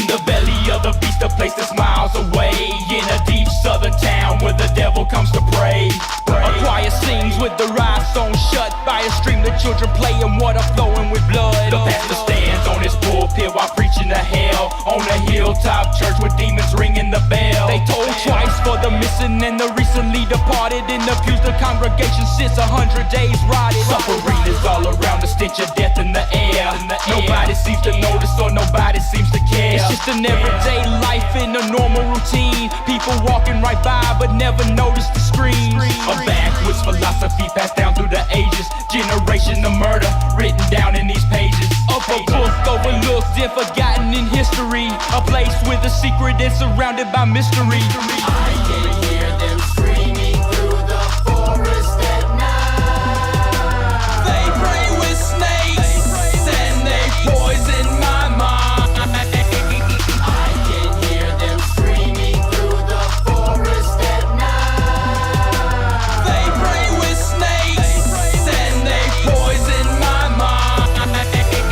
In the belly of the beast, a place that's miles away, in a deep southern town where the devil comes to pray. A choir sings with the eyes sewn shut by a stream of children playing water flowing with blood. The pastor stands on his pulpit while preaching to hell on a hilltop church with demons ringing the bell. They told twice for the missing and the recently departed. In the pews the congregation sits 100 days rotted. Suffering is all around, the stench of death in the air. Nobody seems to notice or nobody seems to care. It's just an everyday life in a normal routine. People walking right by but never notice the screens. A backwards philosophy passed down through the ages. Generation of murder written down in these pages. Of a book overlooked and forgotten in history. A place with a secret and surrounded by mystery. I can hear them screaming through the forest at night. They pray with snakes and they poison my mind. I can hear them screaming through the forest at night. They pray with snakes and they poison my mind.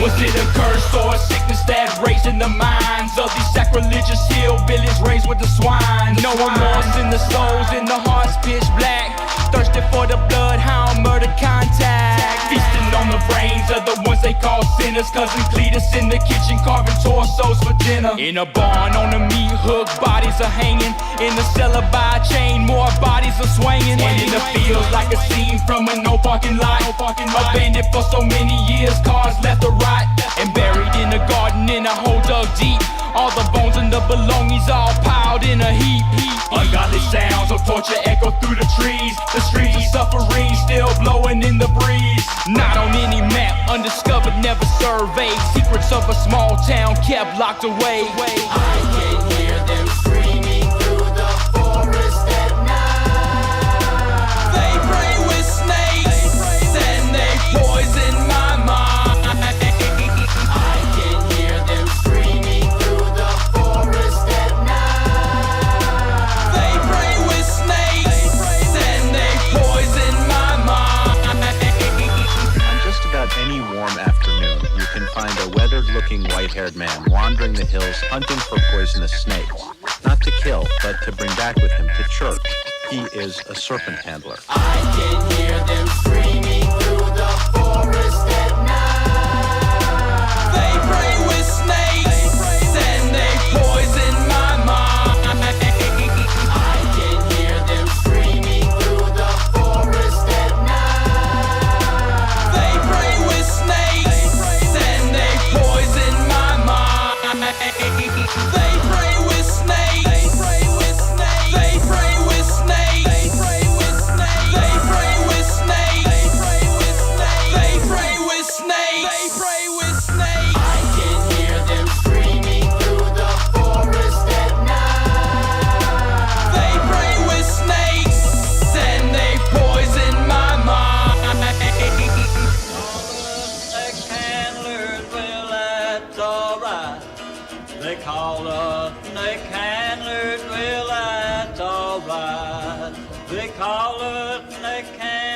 Was it a curse or a sickness that raised in the minds of these sacrilegious hillbillies raised with the swine? No remorse in the souls, in the hearts pitch black, thirsting for the bloodhound murder contact. Feasting on the brains of the ones they call sinners. Cousin Cletus in the kitchen carving torsos for dinner. In a barn on a meat hook, bodies are hanging. In the cellar by a chain, more bodies are swinging. And in the fields like a scene from a no parking lot. Abandoned for so many years, cars left to rot. And buried in a garden in a hole dug deep. All the bones and the belongings all piled in a heap. Ungodly sounds of torture echo through the trees. The streets of suffering still blowing in the breeze. Not on any map, undiscovered, never surveyed. Secrets of a small town kept locked away. I can hear them screaming through the forest at night. They pray with snakes and they poison my mind. I can hear them screaming through the forest at night. They pray with snakes and they poison my mind. On just about any warm afternoon, you can find a weathered-looking white-haired man wandering the hills hunting for poisonous snakes. Not to kill, but to bring back with him to church. He is a serpent handler. I can hear them screaming through the forest at night. They pray with snakes and they poison my mind. I can hear them screaming through the forest at night. They pray with snakes and they poison my mind. They pray with snakes. They pray with snakes. They pray with snakes. They pray with snakes. They pray with snakes. They pray with snakes. I can hear them screaming through the forest at night. They pray with snakes and they poison my mind. Snake handlers, well, that's alright. They call us snake handlers, well, that's alright. They call us snake handlers.